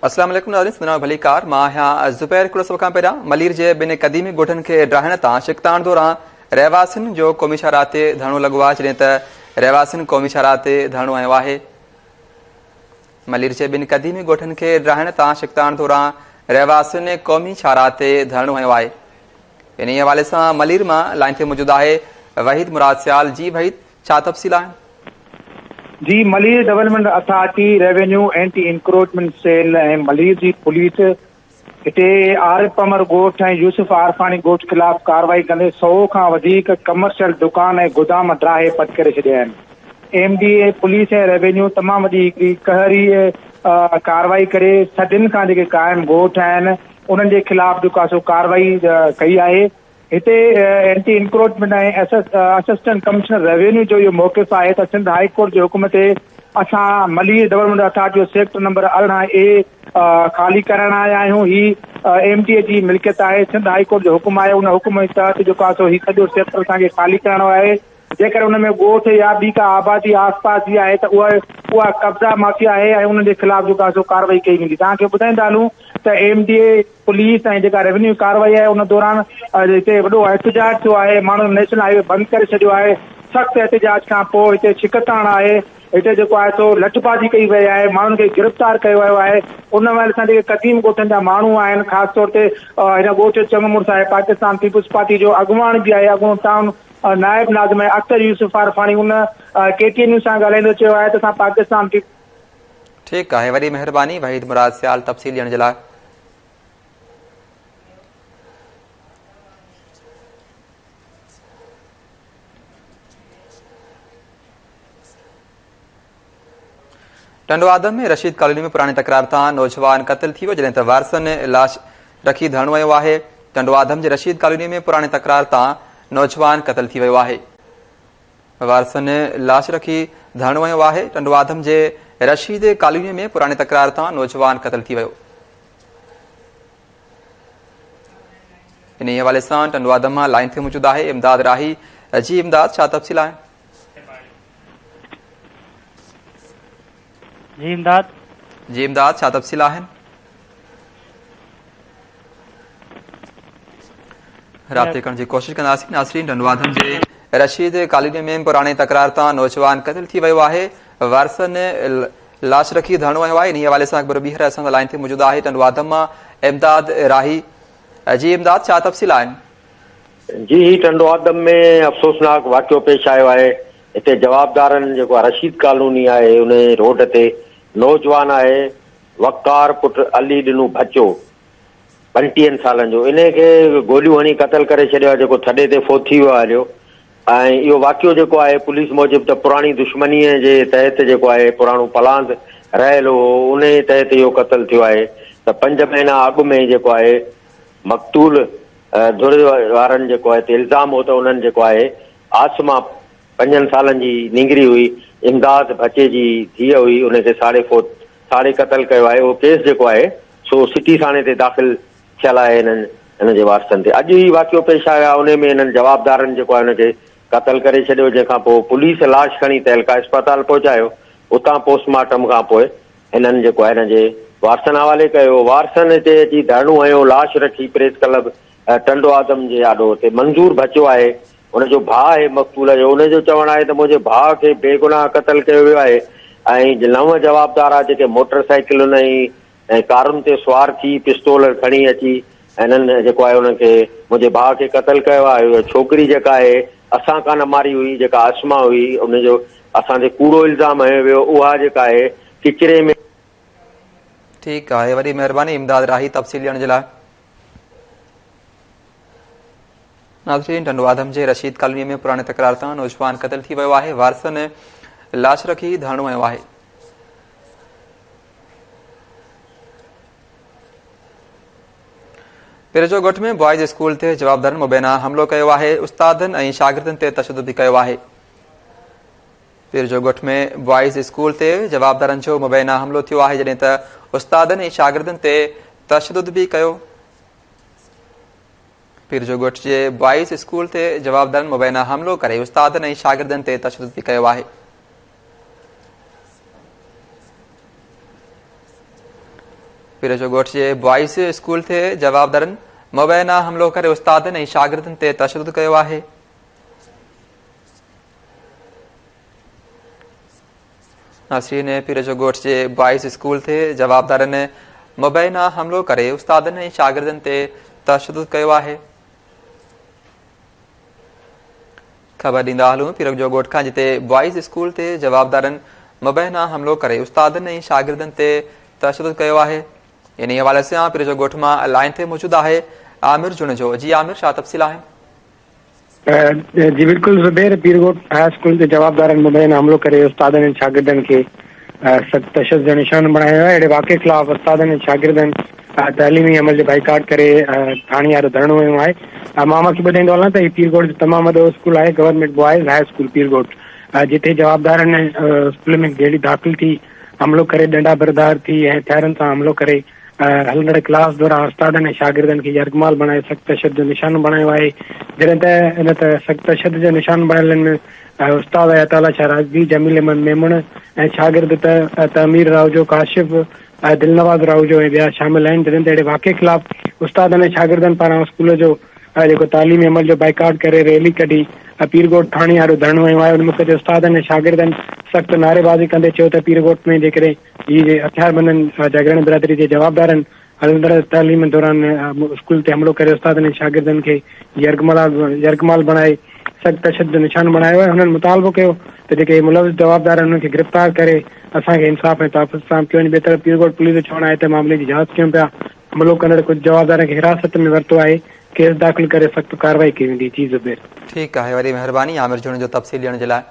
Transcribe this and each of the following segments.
अस्सलाम वालेकुम नाज़रीन, सुना भली कार मां हाँ ज़ुबैर कुछ वक़्त पहिरियां मलीर जे ॿिनि क़दीमी ॻोठनि खे ड्राहिण तां शिकतान दौरान रहवासियुनि जो क़ौमी शाहराह ते धरणो लॻो आहे, जॾहिं त रहवासियुनि क़ौमी शाहराह ते धरणो हंयो आहे। मलीर जे ॿिनि क़दीमी ॻोठनि खे ड्राहिण तां शिकतान दौरान रहवासियुनि क़ौमी शाहराह ते धरणो हंयो आहे। इन हवाले सां मलीर मां लाइन ते मौजूदु आहे वहीद मुराद सियाल। जी वहीद, छा तफ़सील आहिनि? जी, Malir development authority, revenue anti encroachment cell ऐं मलीर जी पुलिस हिते आरिफ अमर ॻोठ ऐं यूसुफ आरफानी ॻोठ ख़िलाफ़ कार्रवाई कंदे 100 खां वधीक कमर्शियल दुकान ऐं गोदाम ड्राहे पट करे छॾिया आहिनि। एमडीए पुलिस ऐं रेवेन्यू तमामु वॾी हिकिड़ी कहरी कार्रवाई करे सदियुनि खां जेके क़ाइम ॻोठ आहिनि उन्हनि जे ख़िलाफ़ जेका सो कार्रवाई कई आहे। हिते एंटी इंक्रोचमेंट ऐं असिस्टेंट कमिश्नर रेवेन्यू जो इहो मौक़िफ़ आहे त सिंध हाई कोर्ट जे हुकुम ते असां मलीर डेवलपमेंट अथॉरिटी जो सेक्टर नंबर 18A ख़ाली करण आया आहियूं। ही एमडीए जी मिल्कियत आहे। सिंध हाई कोर्ट जो हुकुम आहे, उन हुकुम जे तहत जेको आहे सो ही सॼो सेक्टर असांखे ख़ाली करणो आहे। जेकर उन में ॻोठ या ॿी का आबादी आस पास जी आहे त उहा कब्ज़ा माफ़िया आहे ऐं उन्हनि जे ख़िलाफ़ जेको आहे सो कार्रवाई कई वेंदी। तव्हांखे ॿुधाईंदा हलूं त एमडीए पुलिस ऐं जेका रेवेन्यू कार्रवाई आहे उन दौरान हिते वॾो एहतजाज थियो आहे। माण्हुनि नेशनल हाईवे बंदि करे छॾियो आहे। सख़्तु एहतजाज खां पोइ हिते छिकताण आहे। हिते जेको आहे सो लठबाज़ी कई वई आहे, माण्हुनि खे गिरफ़्तार कयो वियो आहे। उन महिल सां जेके क़दीम ॻोठनि जा माण्हू आहिनि, ख़ासि तौर ते हिन ॻोठ चङमुड़िस आहे, पाकिस्तान पीपुल्स पार्टी जो अॻुवाण बि आहे, अॻूणो टाउन नायब नाज़िम आहे अख्तर यूसुफ आरफानी, उन केटीएन सां ॻाल्हाईंदे चयो आहे त असां पाकिस्तान ठीकु आहे। वॾी महिरबानी वहीद मुराद सियाल तफ़सील ॾियण जे लाइ। टंडवादम में रशीद कॉलोनी में पुरानी तकरार तां नौजवान क़तल थी वियो, जॾहिं त वारसनि लाश रखी धरणो वयो आहे। टंडवादम जे रशीद कॉलोनी में पुरानी तकरार तां नौजवान क़तल थी वियो आहे। वारसनि लाश रखी धरणो वयो आहे। टंडवादम जे रशीद कॉलोनी में पुरानी तकरार तां नौजवान क़तल थी वियो। इन हवाले सां टंडवादम मां लाइन ते मौजूदु आहे इमदाद राही। जी इमदाद, छा तफ़सील आहे? जी इमदाद, छा तफ़सील आहिनि? राब्ते करण जी कोशिशि कंदासीं। नाज़रीन, टंडवादम जे रशीद कॉलोनी में पुराने तकरार तां नौजवान क़तल थी वियो आहे। वारसनि लाश रखी धरणो वयो आहे। इन हवाले सां अकबर ॿीहर असां लाइन ते मौजूदु आहे टंडवादम मां इमदाद राही। जी इमदाद, छा तफ़सील आहिनि? जी, टंडवादम में अफ़सोसनाक वाक़ियो पेश आयो आहे। हिते जवाबदारनि जेको रशीद कॉलोनी आहे उन रोड ते नौजवान आहे वकार पुट अली ॾिनू बचो 35 सालनि जो, इन खे गोलियूं हणी क़तल करे छॾियो आहे, जेको थॾे ते फोत थी वियो आहे हलियो। ऐं इहो वाक़ियो जेको आहे पुलिस मूजिबि त पुराणी दुश्मनीअ जे तहत जेको आहे पुराणो पलांद रहियल हो, उन तहत इहो क़तल थियो आहे। त 5 महीना अॻु में जेको आहे मक़तूल धुर वारनि जेको आहे इल्ज़ाम हो त उन्हनि जेको आहे आसमा 5 सालनि जी निंगरी हुई, इमदाद बचे जी धीअ हुई, उनखे साड़े क़तल कयो आहे। उहो केस जेको आहे सो सिटी थाणे ते दाख़िल थियल आहे हिन जे वारसनि ते। अॼु ई वाक़ियो पेश आयो आहे, उन में हिननि जवाबदारनि जेको आहे हुनखे क़तल करे छॾियो, जंहिंखां पोइ पुलिस लाश खणी तहलका अस्पताल पहुचायो। उतां पोस्टमार्टम खां पोइ हिननि जेको आहे हिन जे वारसनि हवाले कयो। वारसनि हिते अची धरणो हंयो, लाश रखी प्रेस क्लब टंडवादम जे आॾो हुते मंज़ूर बचियो आहे, हुनजो भाउ आहे मक़तूल जो। हुनजो चवणु आहे त मुंहिंजे भाउ खे बेगुनाह क़तल कयो वियो आहे ऐं 9 जवाबदार जेके मोटरसाइकिलुनि ऐं कारुनि ते सुवार थी पिस्तौल खणी अची हिननि जेको आहे हुनखे मुंहिंजे भाउ खे क़तल कयो आहे। छोकिरी जेका आहे असां कान मारी हुई, जेका आसमा हुई, उनजो असां ते कूड़ो इल्ज़ाम हयो वियो, उहा जेका आहे किचिरे में। ठीकु आहे, वॾी महिरबानी इमदाद राही तफ़सील ॾियण जे लाइ। नाज़रीन, टंडवादम जे रशीद कॉलोनी में पुराने तकरार तां नौजवान क़तल थी वियो आहे। वारसनि लाश रखी धरणो वयो आहे। पिरजो ॻोठ में बॉयज़ स्कूल ते जवाबदारनि मुबैना हमिलो कयो आहे। उस्तादनि ऐं शागिर्दनि ते तशदुद बि कयो आहे। पिरजो ॻोठ में बॉयज़ स्कूल ते जवाबदारनि जो मुबैना हमिलो थियो आहे, जॾहिं त उस्तादनि ऐं शागिर्दनि ते तशदुद बि कयो। पिरजो ॻोठ जे बॉयज़ स्कूल ते जवाबदारनि मुबैना हमिलो करे उस्तादनि ऐं शागिर्दनि ते तशदुद बि कयो आहे। पीर जो ॻोठ जे बॉइज़ स्कूल ते जवाबदारनि मुबैना हमिलो करे उस्तादनि ऐं शागिर्दनि ते तशदुद कयो आहे। नासरीन, पीर जो ॻोठ जे बॉइज़ स्कूल ते जवाबदारनि मुबैना हमिलो करे उस्तादनि ऐं शागिर्दनि ते तशदुद कयो आहे। ख़बर ॾींदा हलूं पीर जो ॻोठ खां, जिते बॉइज़ स्कूल ते जवाबदारनि मुबैना हमिलो करे उस्तादनि ऐं शागिर्दनि ते तशदुद कयो आहे। इन हवाले सां पीर जो ॻोठ मां लाइन ते मौजूदु आहे आमिर जुणजो। जी आमिर, छा तफ़सील आहिनि? जी बिल्कुलु ज़ुबैर, पीरगोट हाई स्कूल जे जवाबदारनि मुबैना हमिलो करे उस्तादनि ऐं शागिर्दनि खे सख़्त तशदुद जो निशान बणायो आहे। अहिड़े वाक़े ख़िलाफ़ उस्तादनि ऐं शागिर्दनि तइलीमी अमल जो बाइकाट करे थाणे वारो धरणो वयो आहे। मां खे ॿुधाईंदो हलां त हीउ पीरगोट जो तमामु वॾो स्कूल आहे, गवर्नमेंट बॉइज़ हाई स्कूल पीरगोट, जिथे जवाबदारनि स्कूल में गेड़ी दाख़िल थी हमिलो करे डंडा बरदार थी ऐं हथियारनि सां हमिलो करे हलंदड़ क्लास दौरान उस्तादनि ऐं शागिर्दनि खे यरगमाल बणाए सख़्त तशदुद जो निशान बणायो आहे। जॾहिं त इन सख़्त तशदुद जो निशान बणायलनि उस्ताद अताला शाह राज़वी, जमील अहमद मेमण ऐं शागिर्द तमीर रावजो, काशिफ दिलनवाज़ रावजो ऐं ॿिया शामिल आहिनि। जॾहिं त अहिड़े वाक़े ख़िलाफ़ उस्तादनि ऐं शागिर्दनि पारां स्कूल जो जेको तालीमी अमल जो बाइकाट करे रैली कढी पीरगोट थाणे वारो धरणो वयो आहे। उन मौक़े ते उस्तादनि ऐं शागिर्दनि सख़्त नारेबाज़ी कंदे चयो त पीरगोट में जेकॾहिं हीअ हथियारबंदनि जागरण बिरादरी जे जवाबदारनि हलंदड़ तालीम दौरान स्कूल ते हमिलो करे उस्तादनि ऐं शागिर्दनि खे यरगमाल बणाए सख़्त तशदुद जो निशान बणायो आहे। हुननि मुतालबो कयो त जेके मुलविस जवाबदार आहिनि उन्हनि खे गिरफ़्तार करे असांखे इंसाफ़ ऐं तहफ़ुज़ सां कयो वञे। ॿिए तरफ़ पीरगोट पुलिस जो चवणु आहे त मामले जी जांच कयूं पिया। हमिलो कंदड़ कुझु जवाबदारनि खे हिरासत में वरितो आहे, केस दाख़िल करे सख़्त कार्रवाई कई वेंदी। जी ज़ुबैर, ठीकु आहे, वरी महिरबानी आमिर जुण जो तफ़सील ॾियण जे लाइ।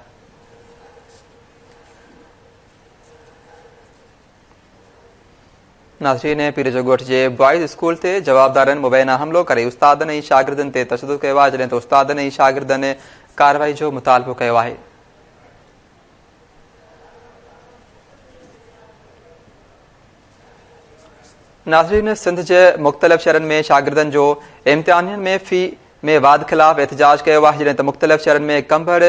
नाज़रीन, पीर जो ॻोठ जे बॉइज़ स्कूल ते जवाबदारनि मुबैना हमिलो करे उस्तादनि ऐं शागिर्दनि ते तशदुद कयो आहे, जॾहिं त उस्तादनि ऐं शागिर्दनि कार्रवाई जो मुतालबो कयो आहे। नाज़रीन, सिंध जे मुख़्तलिफ़ शहरनि में शागिर्दनि जो इम्तिहाननि में फ़ी में वाद ख़िलाफ़ एहतजाज कयो आहे, जॾहिं त मुख़्तलिफ़ शहरनि में कंभड़,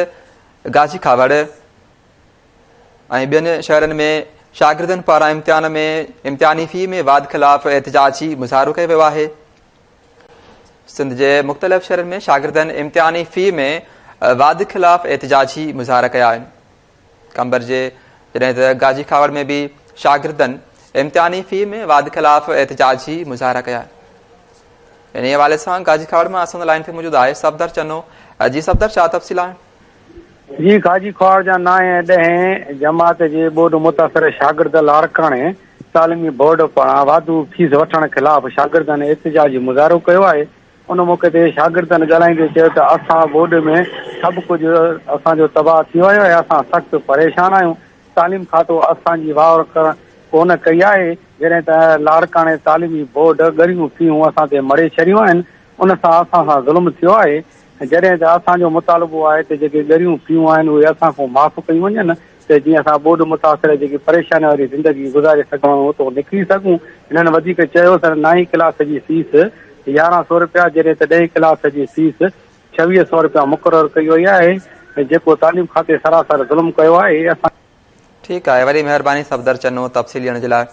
गाजी खावड़ ऐं ॿियनि शहरनि में शागिर्दनि पारां इम्तिहानी फ़ी में वाद ख़िलाफ़ एहतजाजी मुज़ाहिरो कयो वियो आहे। सिंध जे मुख़्तलिफ़ शहरनि में शागिर्दनि इम्तिहानी फ़ी में वाद ख़िलाफ़ एहतजाजी मुज़ाहिरा कया आहिनि। कंबर जे जॾहिं त गाजी खावड़ में बि शागिर्दनि इम्तिहानी फ़ी में वाद ख़िलाफ़ एहतजाजी मुज़ाहिरा कया आहिनि। इन हवाले सां गाजी खावड़ में असां लाइन ते मौजूदु आहे सफ़दर चनो। जी सफ़दर, छा तफ़सील आहिनि? जी, गाजी खावड़ जा 9 ऐं 10 जमात जे बोर्ड मुतासिर शागिर्द लारकाणे तालीमी बोर्ड पारां वाधू फीस वठण ख़िलाफ़ शागिर्दनि एहतजाजी मुज़ाहिरो कयो आहे। उन मौक़े ते शागिर्दनि ॻाल्हाईंदे चयो त असां बोर्ड में सभु कुझु असांजो तबाह थी वियो आहे, असां सख़्तु परेशान आहियूं। तालीम खातो असांजी वार कोन कई आहे। जॾहिं त लारकाणे तालीमी बोर्ड ॻरियूं फीयूं असां ते मरे छॾियूं आहिनि, उन सां असां सां ज़ुल्म थियो आहे। जॾहिं त असांजो मुतालबो आहे त जेके ॻरियूं फीयूं आहिनि उहे असां खां माफ़ कयूं वञनि, त जीअं असां बोर्ड मुतासिर जेकी परेशानी वारी ज़िंदगी गुज़ारे सघूं उतो निकिरी सघूं। हिननि वधीक चयो त 9 क्लास जी फीस 1100 रुपया, जॾहिं त 10 क्लास जी फीस 2600 रुपया मुक़ररु कई वई आहे, जेको तालीम खाते सरासर ज़ुल्म कयो आहे। ठीकु आहे, वरी महिरबानी सफ़दर चनो तफ़सील ॾियण जे लाइ।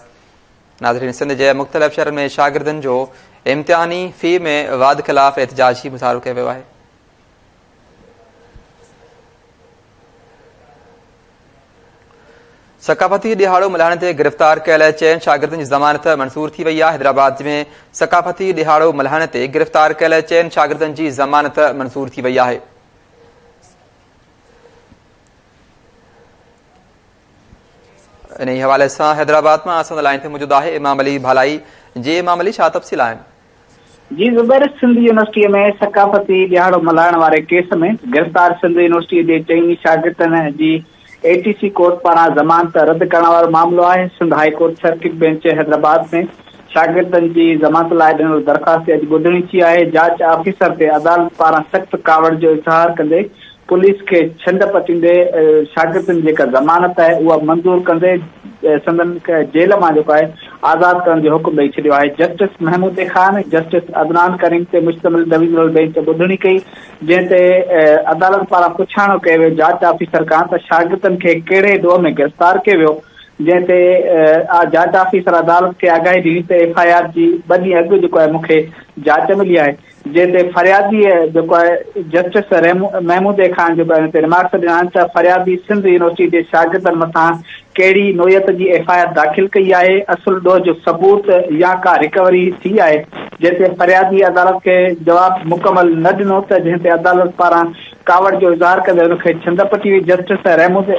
नाज़रीन, सिंध जे मुख़्तलिफ़ शहरनि में शागिर्दनि जो इम्तिहानी फ़ी में वाद ख़िलाफ़ एहतजाजी मुज़ाहिरो कयो वियो आहे। सकाफ़ती ॾिहाड़ो मल्हाइण ते गिरफ़्तार कयल 4 शागिर्दनि जी ज़मानत मंज़ूर थी वई आहे। हैदराबाद में सकाफ़ती ॾिहाड़ो मल्हाइण ते गिरफ़्तार कयल 4 शागिर्दनि जी ज़मानत मंज़ूर थी वई आहे। इन हवाले सां हैदराबाद में असां लाइन ते मौजूदु आहे इमाम अली भालाई। जी इमाम अली, छा तफ़सील आहिनि? जी ज़ुबैर, सिंध यूनिवर्सिटीअ में सकाफ़ती ॾिहाड़ो मल्हाइण वारे केस में गिरफ़्तार सिंध यूनिवर्सिटीअ जे 4 शागिर्दनि जी ATC कोर्ट पारां ज़मानत रद्द करण वारो मामिलो आहे। Sindh high court circuit bench Hyderabad में शागिर्दनि जी ज़मानत लाइ ॾिनल दरख़्वास्त अॼु ॿुधणी थी आहे। जांच ऑफिसर ते अदालत पारां सख़्त कावड़ जो इज़हार कंदे पुलिस खे छंड पतींदे शागिर्दनि जेका ज़मानत आहे उहा मंज़ूर कंदे संदन जेल मां जेको आहे आज़ादु करण जो हुकुम ॾेई छॾियो आहे। जस्टिस महमूद ख़ान, जस्टिस अदनान करीम ते मुश्तमिल डिवीज़नल बेंच ॿुधणी कई, जंहिं ते अदालत पारां पुछाणो कयो वियो जांच ऑफिसर खां त शागिर्दनि खे कहिड़े ॾोह में गिरफ़्तार कयो वियो, जंहिं ते जांच ऑफिसर अदालत खे आगाही ॾिनी त FIR जी 2 ॾींहं अॻु जेको आहे मूंखे जांच मिली आहे, जंहिं ते फरियादी जेको आहे जस्टिस महमूद खान जेको आहे हिते रिमार्क्स ॾिना आहिनि त फरियादी सिंध यूनिवर्सिटी जे शागिर्दनि मथां कहिड़ी नोयत जी FIR दाख़िल कई आहे, असुल ॾोह जो सबूत या का रिकवरी थी आहे, जंहिं ते फरियादी अदालत खे जवाबु मुकमल न ॾिनो त जंहिं ते अदालत पारां कावड़ जो इज़हार कंदे हुनखे छिंड पटी हुई। जस्टिस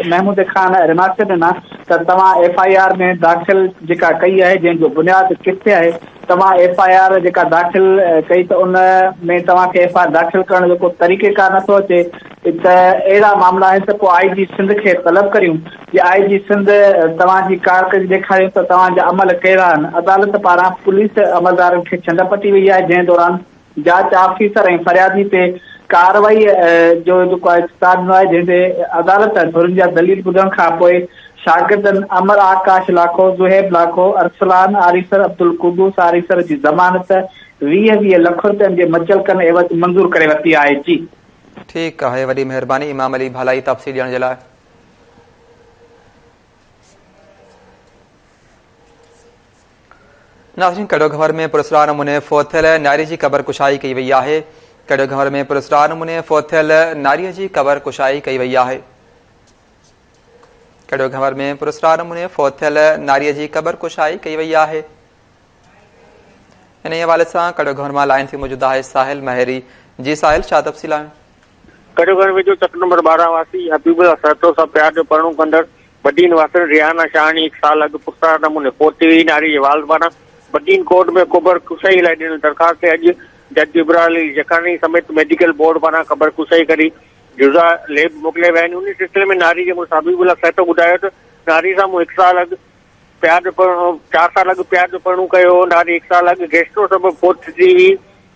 महमूद खान रिमार्क्स ॾिना त तव्हां FIR में दाख़िल जेका कई आहे जंहिंजो बुनियादु किथे आहे, तव्हां FIR जेका दाख़िल कई त उन में तव्हांखे FIR दाख़िल करण जो को तरीक़ेकार नथो अचे त अहिड़ा मामला आहिनि त पोइ IG सिंध खे तलब करियूं या IG सिंध तव्हांजी कारकर्दगी ॾेखारियूं त तव्हांजा अमल कहिड़ा आहिनि। अदालत पारां पुलिस अमलदारनि खे छिंड पटी वई आहे, जंहिं दौरान जांच ऑफिसर ऐं फरियादी ते कार्रवाई जो जेको आहे स्टार्ट ॾिनो आहे, जंहिं ते अदालत धुरनि जा दलील ॿुधण खां पोइ शागिर्दनि अमर आकाश लाखो, ज़ुहैब लाखो, अरसलान आरिसर, अब्दुल कुदूस आरिसर जी ज़मानत 20 लख रुपयनि जे मुचलकनि एवज़ मंज़ूर करे वरिती आहे। जी ठीकु आहे, वॾी महिरबानी इमाम अली भलाई तफ़सील ॾियण जे लाइ। नाज़रीन, कड़ो घवर में पुरस्कार नमूने फ़ौत थियल नारी जी क़बर कुशाई कई वई आहे। कड़ो घवर में पुरस्कार नमूने फ़ौत थियल नारीअ जी क़बर कुशाई कई वई आहे। कड़ो घवर में पुरस्कार नमूने फ़ौत थियल नारीअ जी क़बर कुशाई कई वई आहे। इन हवाले सां कड़ो घवर मां लाइन थी मौजूद आहे साहिल महरी। जी साहिल, छा तफ़सील आहे? कड़ो घर वेझो चक नंबर 12 वासी हबीबुल्ला सहतो सां प्यार जो परणो कंदड़ बदीन वासिन रिहाना शाहनी 1 साल अॻु पुरस्कार नमूने फ़ौत थी वई। नारी जे वाल पारां बदीन कोर्ट में क़बर कुशाई लाइ ॾिनल दरख़्वास्त ते अॼु जज इब्राहिम अली जकानी समेत मेडिकल बोर्ड पारां क़बर कुशाई करी जुज़ा लैब मोकिले विया आहिनि। उन सिलसिले में नारी जे मुड़ुसु हबीबुल्ला सहतो ॿुधायो त नारी सां मूं 1 साल अॻु 4 साल अॻु प्यार जो परणो कयो। नारी 1 साल अॻु गैस्ट्रो सबबि फ़ौत थी हुई,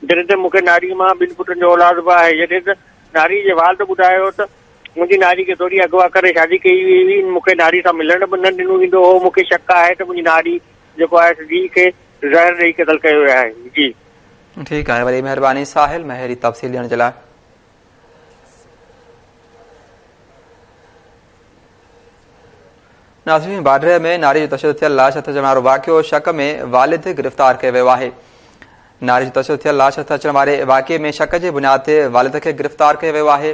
जॾहिं त मूंखे नारी मां 2 पुटनि जो औलाद बि आहे। जॾहिं त नारी जे वाल त ॿुधायो त मुंहिंजी नारी खे थोरी अगवा करे शादी कई हुई हुई, मूंखे नारी सां मिलण बि न ॾिनो वेंदो हो। मूंखे शक आहे त मुंहिंजी नारी जेको आहे धीउ खे ज़हर ॾेई क़तल कयो वियो आहे। जी ठीकु आहे, वॾी महिरबानी साहिल महरी तफ़सील ॾियण जे लाइ। नाज़रीन, बाडरे में नारी जो तशद्दुद थियल लाश हथ अचण वारो वाक़ियो शक में वालिद गिरफ़्तार कयो वियो आहे। नारी जो तशद्दुद थियल लाश हथ अचण वारे वाक़िए में शक जे बुनियाद ते वालिद खे गिरफ़्तार कयो वियो आहे।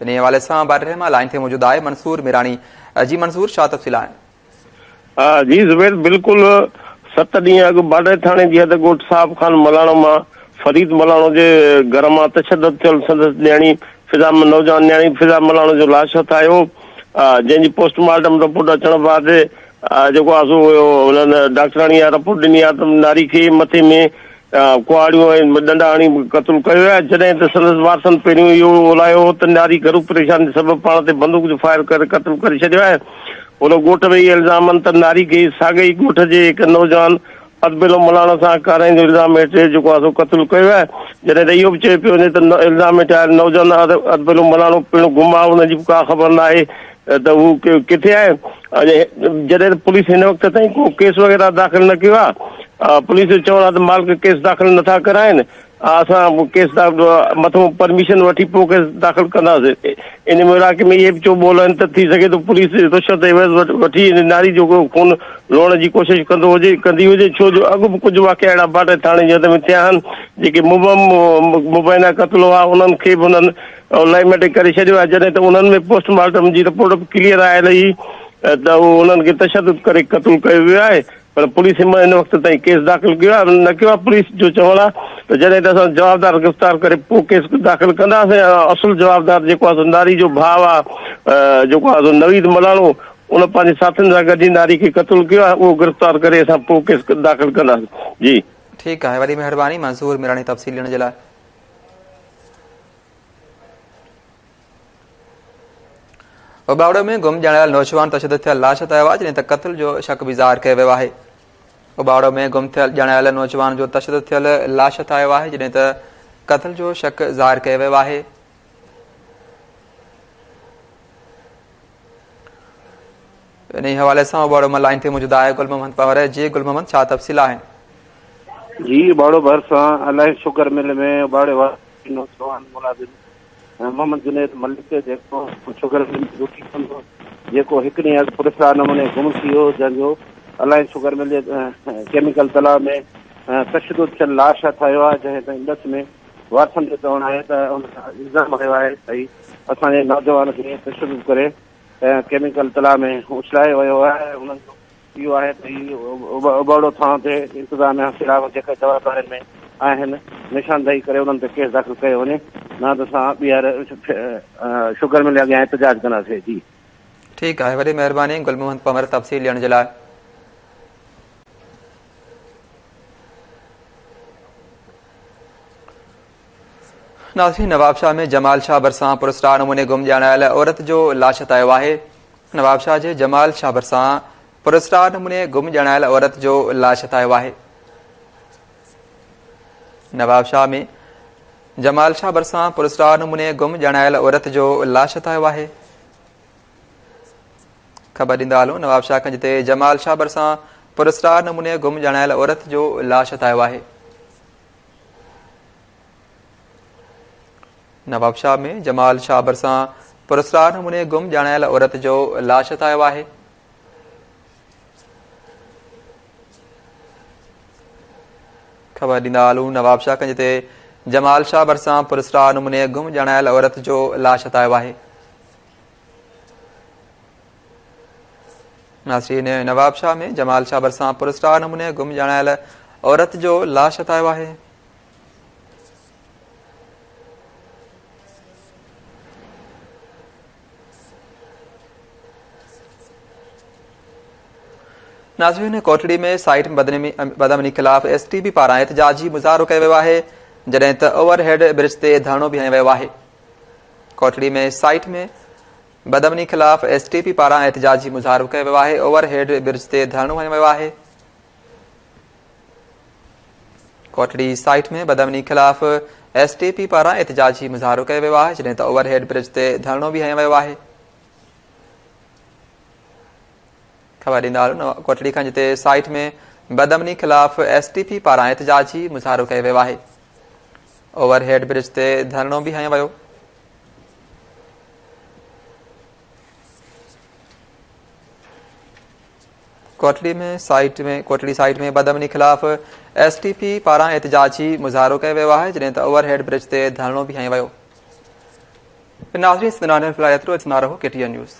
इन हवाले सां बाडरे मां लाइन ते मौजूद आहे मंसूर मिरानी। जी मंसूर, छा तफ़सील आहे? जी ज़ुबैर, बिल्कुल 7 ॾींहं अॻु बाडरे थाणे जी हद ॻोठ साहब खान मलाणो मां फरीद मलाणो जे घर मां तशद्दुद थियल संदसि न्याणी फिज़ा नौजवान न्याणी फिज़ा मलाणो जो लाश हथ आयो, जंहिंजी पोस्टमार्टम रिपोर्ट अचण बाद जेको आहे सो हुननि डॉक्टराणी रिपोर्ट ॾिनी आहे त नारी खे मथे में कुहाड़ियूं ऐं डंडा हणी क़तलु कयो आहे। जॾहिं त संदसि वारसनि पहिरियों इहो ओलायो हो त नारी घरू परेशानी सबबि पाण ते बंदूक जो फायर करे क़तलु करे छॾियो आहे। हुन ॻोठ में इहे इल्ज़ाम आहिनि त नारी खे साॻई ॻोठ जे हिकु नौजवान अदबिलो मलाणो सां कराइण जो इल्ज़ाम हेठि जेको आहे सो क़तलु कयो आहे। जॾहिं त इहो बि चयो पियो वञे त इल्ज़ाम हेठि आयल नौजवान अदबिलो मलाणो पिणु गुम आहे, हुनजी बि का ख़बर न आहे त हू किथे आहे। जॾहिं त पुलिस हिन वक़्त ताईं को केस वग़ैरह दाख़िल न कयो आहे। पुलिस जो चवणु आहे त मालिक केस दाख़िल नथा कराइनि, असां केस मथां परमिशन वठी पोइ केस दाख़िल कंदासीं। इन इलाइक़े में इहे बि चो ॿोल आहिनि त थी सघे थो पुलिस रिश्वत वठी नारी जो खून लोहण जी कोशिशि कंदी हुजे, छो जो अॻु बि कुझु वाक़िया अहिड़ा बाडरे थाणे जे हद में थिया आहिनि जेके मुबैना क़तल हुआ, उन्हनि खे बि उन्हनि लाइमेटिक करे छॾियो आहे। जॾहिं त उन्हनि में पोस्टमार्टम जी रिपोर्ट बि क्लियर आयल हुई त उन्हनि खे तशद्दुद करे क़तलु कयो वियो आहे, पर पुलिस हिन वक़्त ताईं केस दाख़िल कयो आहे न कयो आहे। पुलिस जो चवणु आहे त जॾहिं त असां जवाबदार गिरफ़्तार करे पोइ केस दाख़िल कंदासीं। असुल जवाबदार जेको आहे नारी जो भाउ आहे जेको आहे नवीद मलाणो, उन पंहिंजे साथियुनि सां गॾु नारी खे क़तलु कयो आहे, उहो गिरफ़्तार करे असां पोइ केस दाख़िल कंदासीं। जी ठीकु आहे, वॾी महिरबानी मंसूर मिरानी तफ़सील ॾियण जे लाइ। उबावड़ो में गुम ॼाणायल नौजवान तशद्दुद थियल लाश हथ आयो आहे, जॾहिं त क़त्ल जो शक बि ज़ाहिर कयो वियो आहे। उबावड़ो में गुम थियल ॼाणायल नौजवान जो तशद्दुद थियल लाश हथ आयो आहे, जॾहिं त क़त्ल जो शक ज़ाहिर कयो वियो आहे। इन हवाले सां उबावड़ो मां लाइन ते मौजूद आहे गुल मोहम्मद पवर। जी गुल मोहम्मद, छा तफ़सील आहे? जी उबावड़ो भरिसां अलाए शुगर मिल में उबावड़े नौजवान मुलाज़िम मोहम्मद जुनैद मलिक जेको शुगर मिल ड्यूटी कंदो जेको हिकु ॾींहुं अॻु पुरस्कार नमूने गुम थी वियो, जंहिंजो अलाए शुगर मिल केमिकल तलाउ में तशदुद थियल लाश ठाहियो आहे, जंहिं ताईं ॾस में वारसनि जो चवणु आहे त उन इल्ज़ाम कयो आहे त असांजे नौजवान खे तशदुद करे केमिकल तलाउ में उछलायो वियो आहे। उन्हनि जो इहो आहे त उबाड़ो थां ते इंतिज़ामिया ख़िलाफ़ जेके जवाबदारियुनि में आहिनि निशानदेही करे उन्हनि ते केस दाख़िल कयो वञे, न त असां ॿीहर शुगर मिल अॻियां एहतजाज कंदासीं। जी ठीकु आहे, वॾी महिरबानी गुल मोहम्मद पमर तफ़सील ॾियण जे लाइ। नाज़रीन, नवाबशाह में जमाल शाह भरिसां पुरस्कार नमूने गुम ॼाणायल औरत जो लाशत आयो आहे। नवाबशाह जे जमाल शाह भरिसां पुरस्कार नमूने गुम ॼाणायल औरत जो लाशत आयो आहे। नवाबशाह में जमाल शाह भरिसां पुरस्कार नमूने गुम ॼाणायल औरत जो लाशत आयो आहे। ख़बर ॾींदा हलूं, नवाबशाह जिते जमाल शाह भरिसां पुरस्कार नमूने गुम ॼाणायल औरत जो लाशत आयो आहे। नवाबशाह में जमाल शाह भरिसां पुरस्कार नमूने गुम ॼाणायल औरत जो लाशत आयो आहे। ख़बर ॾींदा हलूं, नवाबशाह जिते जमाल शाह भरिसां पुरस्कार नमूने गुम ॼाणायल औरत जो लाशत आयो आहे। नाज़रीन, नवाबशाह में जमाल शाह भरिसां पुरस्कार नमूने गुम ॼाणायल औरत जो लाशत आयो आहे। नाज़रीन, कोटड़ी में साइट में बदअमनी ख़िलाफ़ STP पारां एहतजाजी मुज़ाहिरो कयो वियो आहे, जॾहिं त ओवरहेड ब्रिज ते धरणो बि हयो वियो आहे। कोटड़ी में साइट में बदअमनी ख़िलाफ़ STP पारां एहतजाजी मुज़ाहिरो कयो वियो आहे। ओवरहेड ब्रिज ते धरणो हयो वियो आहे। कोटड़ी साइट में बदअमनी ख़िलाफ़ STP पारां एहतजाजी मुज़ाहिरो कयो वियो आहे, जॾहिं त ओवरहेड ब्रिज ते धरणो बि हयो वियो आहे। ख़बर ॾींदा हलूं, कोटड़ी खां जिते साइट में बदअमनी ख़िलाफ़ STP पारां एहतजाजी मुज़ाहिरो कयो वियो आहे। ओवरहेड ब्रिज ते धरणो बि हयो वियो। कोटड़ी साइट में बदअमनी ख़िलाफ़ STP पारां एहतजाजी मुज़ाहिरो कयो वियो आहे, जॾहिं त ओवरहेड ब्रिज ते धरणो बि हयो वियो। नाज़रीन, एतिरो रहो KTN न्यूज़।